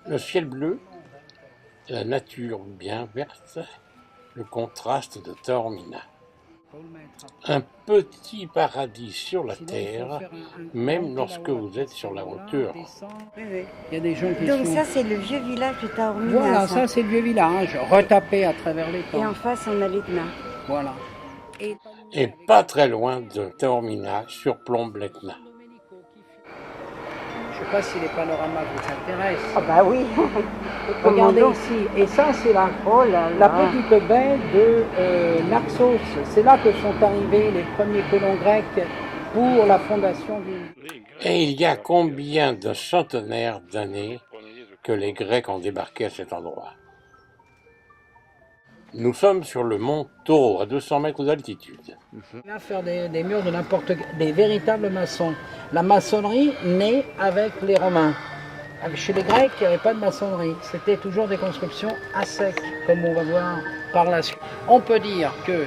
Le ciel bleu, la nature bien verte, le contraste de Taormina. Un petit paradis sur la terre, même lorsque vous êtes sur la hauteur. Oui, oui. Il y a des gens qui Donc sont... ça, c'est le vieux village de Taormina. Voilà, ça c'est le vieux village, retapé à travers les temps. Et en face, on a l'Etna. Voilà. Et pas très loin de Taormina, surplombe l'Etna. Je ne sais pas si les panoramas vous intéressent. Ah bah oui. Regardez ici, et ça c'est la petite baie de Naxos. C'est là que sont arrivés les premiers colons grecs pour la fondation du... Et il y a combien de centenaires d'années que les Grecs ont débarqué à cet endroit? Nous sommes sur le mont Taureau, à 200 mètres d'altitude. On vient faire des murs de des véritables maçons. La maçonnerie naît avec les Romains. Chez les Grecs, il n'y avait pas de maçonnerie. C'était toujours des constructions à sec, comme on va voir par la suite. On peut dire que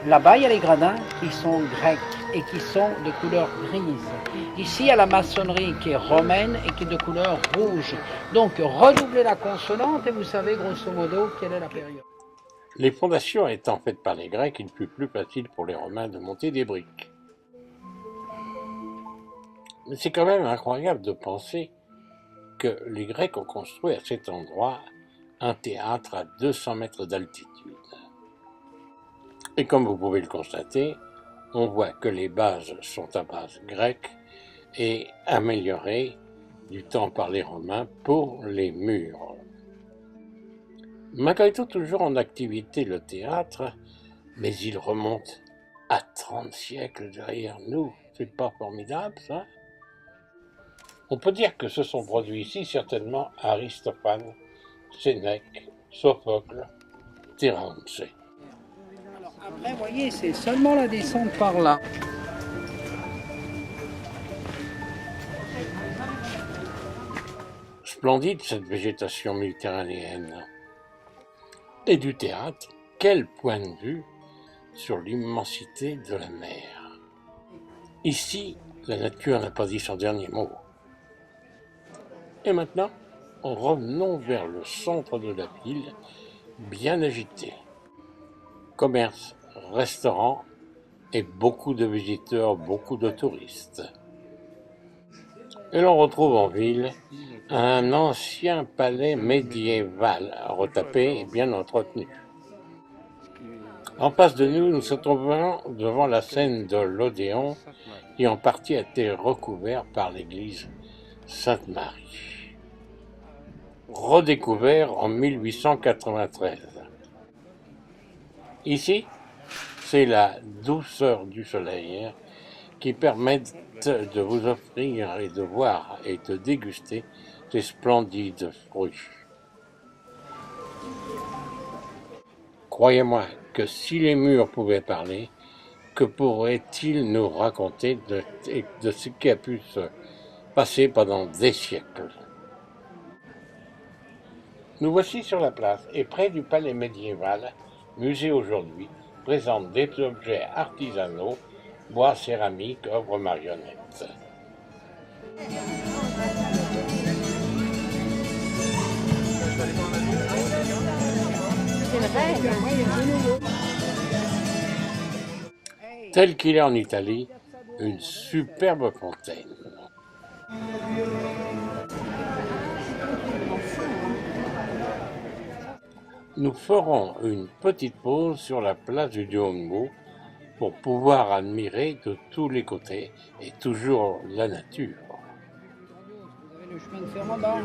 là-bas, il y a les gradins qui sont grecs et qui sont de couleur grise. Ici, il y a la maçonnerie qui est romaine et qui est de couleur rouge. Donc, redoublez la consonante et vous savez grosso modo quelle est la période. Les fondations étant faites par les Grecs, il fut plus facile pour les Romains de monter des briques. Mais c'est quand même incroyable de penser que les Grecs ont construit à cet endroit un théâtre à 200 mètres d'altitude. Et comme vous pouvez le constater, on voit que les bases sont à base grecque et améliorées du temps par les Romains pour les murs. Malgré tout, toujours en activité le théâtre, mais il remonte à 30 siècles derrière nous. C'est pas formidable, ça? On peut dire que se sont produits ici certainement Aristophane, Sénèque, Sophocle, Thérémphse. Alors après, vous voyez, c'est seulement la descente par là. Splendide cette végétation méditerranéenne. Et du théâtre, quel point de vue sur l'immensité de la mer. Ici, la nature n'a pas dit son dernier mot. Et maintenant, revenons vers le centre de la ville, bien agité. Commerce, restaurants et beaucoup de visiteurs, beaucoup de touristes. Et l'on retrouve en ville un ancien palais médiéval, retapé et bien entretenu. En face de nous, nous sommes devant la scène de l'Odéon, qui en partie a été recouvert par l'église Sainte-Marie. Redécouvert en 1893. Ici, c'est la douceur du soleil qui permet de vous offrir et de voir et de déguster ces splendides fruits. Croyez-moi que si les murs pouvaient parler, que pourraient-ils nous raconter de ce qui a pu se passer pendant des siècles? Nous voici sur la place et près du palais médiéval, musée aujourd'hui, présente des objets artisanaux, bois, céramique, œuvres marionnettes. Tel qu'il est en Italie, une superbe fontaine. Nous ferons une petite pause sur la place du Duomo pour pouvoir admirer de tous les côtés et toujours la nature. Vous avez le chemin de fer en bas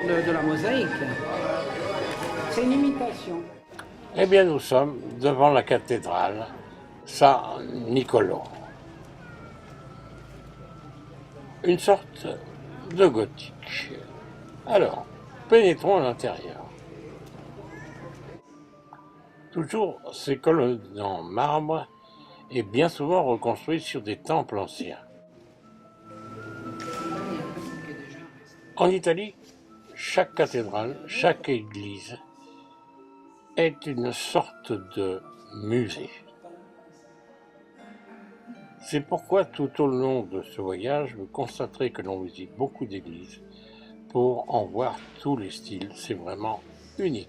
de la mosaïque. C'est une imitation. Eh bien, nous sommes devant la cathédrale San-Niccolò. Une sorte de gothique. Alors, pénétrons à l'intérieur. Toujours ces colonnes en marbre et bien souvent reconstruites sur des temples anciens. En Italie, chaque cathédrale, chaque église est une sorte de musée. C'est pourquoi tout au long de ce voyage, vous constaterez que l'on visite beaucoup d'églises pour en voir tous les styles. C'est vraiment unique.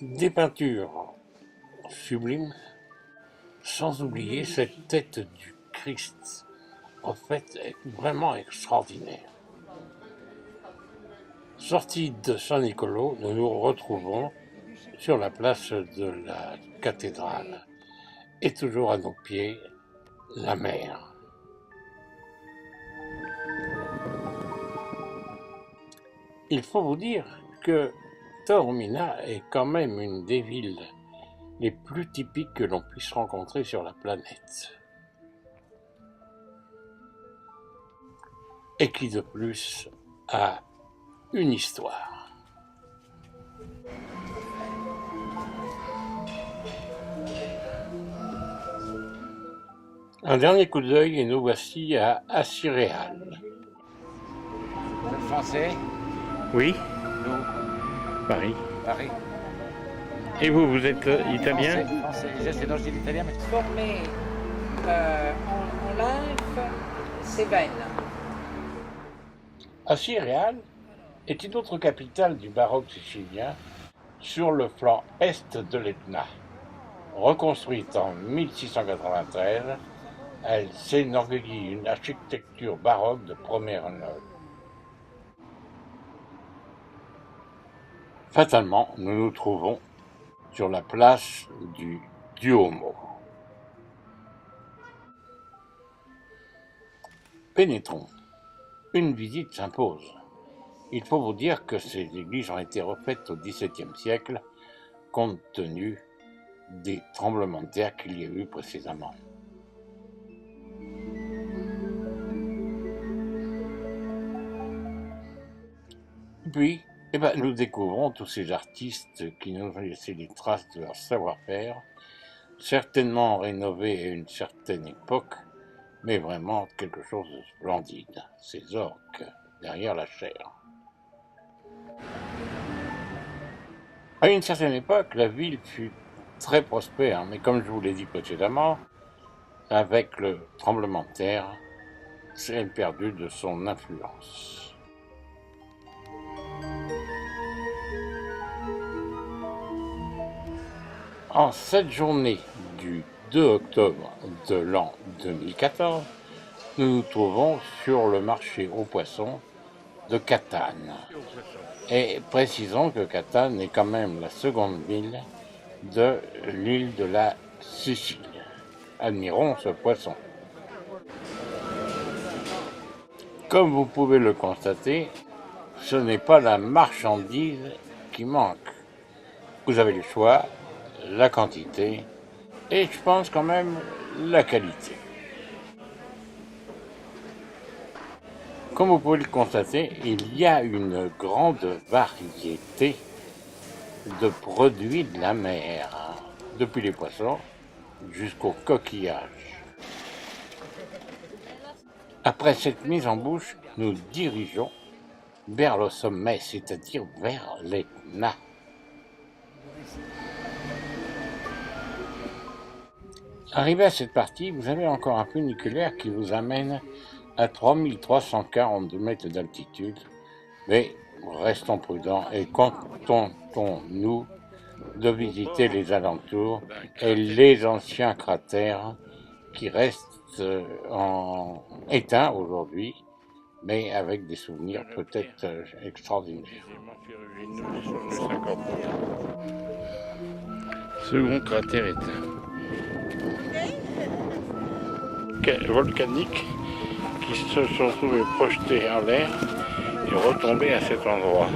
Des peintures sublimes, sans oublier cette tête du Christ, en fait, est vraiment extraordinaire. Sortis de Saint-Nicolo, nous nous retrouvons sur la place de la cathédrale. Et toujours à nos pieds, la mer. Il faut vous dire que Taormina est quand même une des villes les plus typiques que l'on puisse rencontrer sur la planète. Et qui de plus a une histoire. Un dernier coup d'œil et nous voici à Acireale. Vous êtes français? Oui, Nous, Paris. Paris. Et vous, vous êtes italien? Français. J'essaie de dire l'italien, mais Formé en lymphe sévène. Acireale est une autre capitale du baroque sicilien sur le flanc est de l'Etna. Reconstruite en 1693, elle s'énorgueillit une architecture baroque de première note. Fatalement, nous nous trouvons sur la place du Duomo. Pénétrons. Une visite s'impose. Il faut vous dire que ces églises ont été refaites au XVIIe siècle, compte tenu des tremblements de terre qu'il y a eu précédemment. Puis, nous découvrons tous ces artistes qui nous ont laissé les traces de leur savoir-faire, certainement rénovés à une certaine époque, mais vraiment quelque chose de splendide, ces orques derrière la chair. À une certaine époque, la ville fut très prospère, mais comme je vous l'ai dit précédemment, avec le tremblement de terre, elle a perdu de son influence. En cette journée du 2 octobre de l'an 2014, nous nous trouvons sur le marché aux poissons de Catane. Et précisons que Catane est quand même la seconde ville de l'île de la Sicile. Admirons ce poisson. Comme vous pouvez le constater, ce n'est pas la marchandise qui manque. Vous avez le choix, la quantité et je pense quand même la qualité. Comme vous pouvez le constater, il y a une grande variété de produits de la mer, depuis les poissons jusqu'aux coquillages. Après cette mise en bouche, nous dirigeons vers le sommet, c'est-à-dire vers l'Etna. Arrivé à cette partie, vous avez encore un funiculaire qui vous amène à 3342 mètres d'altitude, mais restons prudents et contentons-nous de visiter les alentours et les anciens cratères qui restent éteints aujourd'hui, mais avec des souvenirs peut-être extraordinaires. Second cratère éteint. Volcaniques qui se sont trouvés projetés en l'air et retombés à cet endroit.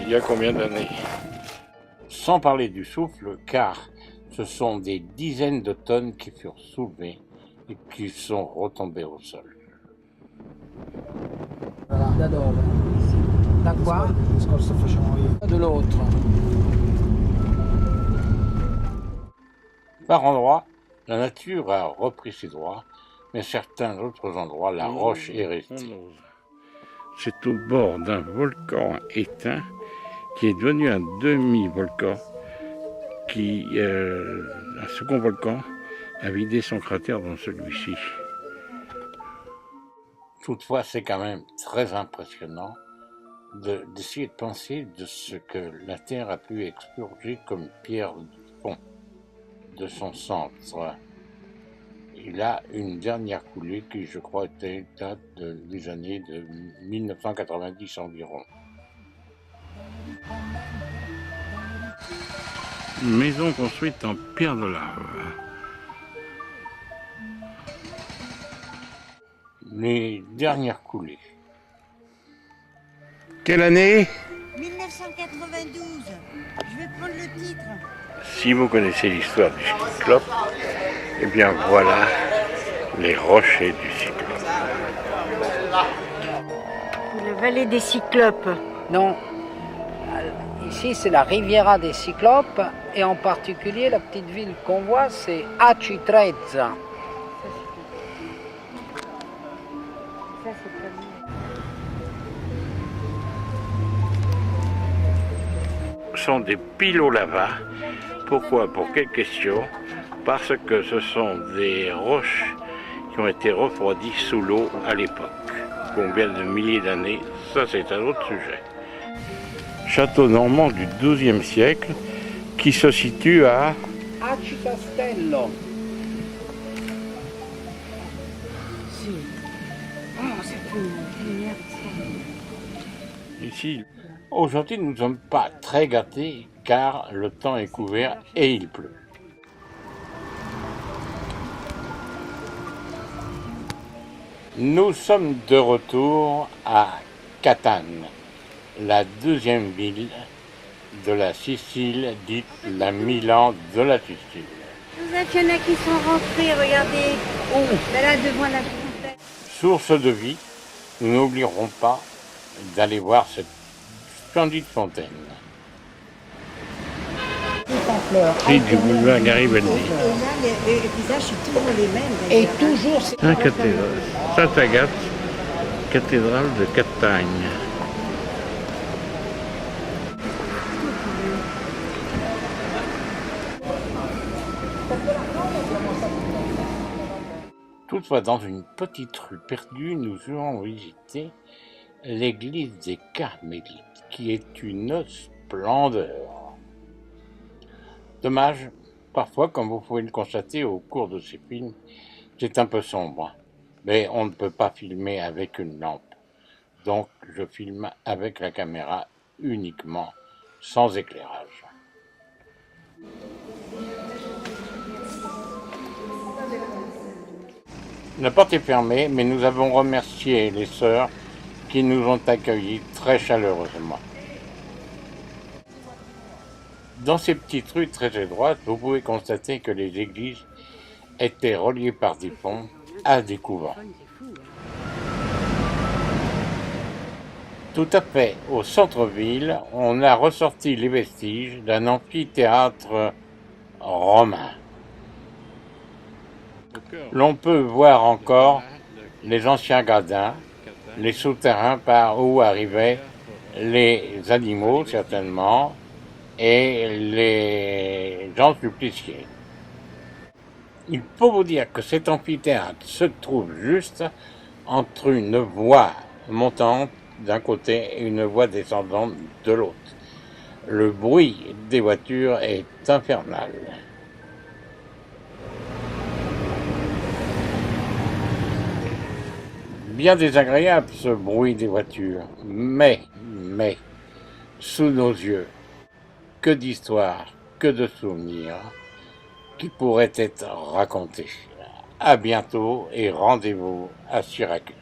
Il y a combien d'années? Sans parler du souffle, car ce sont des dizaines de tonnes qui furent soulevées et qui sont retombées au sol. Voilà, da dove? Da qua? De l'autre. Par endroits, la nature a repris ses droits, mais certains autres endroits, la roche est restée. C'est au bord d'un volcan éteint qui est devenu un demi-volcan, un second volcan a vidé son cratère dans celui-ci. Toutefois, c'est quand même très impressionnant d'essayer de penser de ce que la Terre a pu expurger comme pierre du fond de son centre. Il a une dernière coulée qui, je crois, date des années de 1990 environ. Une maison construite en pierre de lave. Les dernières coulées. Quelle année? 1992. Je vais prendre le titre. Si vous connaissez l'histoire du Cyclope, eh bien voilà les rochers du Cyclope. La vallée des Cyclopes. Non. Ici, c'est la Riviera des Cyclopes, et en particulier, la petite ville qu'on voit, c'est Aci Trezza. Ça, c'est pas mieux. Ce sont des piles lava. Pourquoi? Pour quelle question? Parce que ce sont des roches qui ont été refroidies sous l'eau à l'époque. Combien de milliers d'années, ça c'est un autre sujet. Château normand du XIIe siècle qui se situe à Aci Castello. Si. Oh, c'est une merde, ça. ici. Aujourd'hui, nous ne sommes pas très gâtés car le temps est couvert et il pleut. Nous sommes de retour à Catane, la deuxième ville de la Sicile, dite la Milan de la Sicile. Il y en a qui sont rentrés, regardez. Là, devant la fontaine. Source de vie, nous n'oublierons pas d'aller voir cette splendide fontaine. Prix du boulevard Garibaldi. Et là, les visages sont toujours les mêmes. Et toujours, c'est La cathédrale Sainte-Agathe, cathédrale de Catagne. Toutefois, dans une petite rue perdue, nous irons visiter l'église des Carmélites, qui est une splendeur. Dommage, parfois, comme vous pouvez le constater au cours de ces films, c'est un peu sombre. Mais on ne peut pas filmer avec une lampe. Donc, je filme avec la caméra uniquement, sans éclairage. La porte est fermée, mais nous avons remercié les sœurs qui nous ont accueillis très chaleureusement. Dans ces petites rues très étroites, vous pouvez constater que les églises étaient reliées par des ponts à des couvents. Tout à fait au centre-ville, on a ressorti les vestiges d'un amphithéâtre romain. L'on peut voir encore les anciens gradins, les souterrains par où arrivaient les animaux certainement, et les gens suppliciés. Il faut vous dire que cet amphithéâtre se trouve juste entre une voie montante d'un côté et une voie descendante de l'autre. Le bruit des voitures est infernal. Bien désagréable ce bruit des voitures, mais, sous nos yeux, que d'histoires, que de souvenirs qui pourraient être racontés. À bientôt et rendez-vous à Syracuse.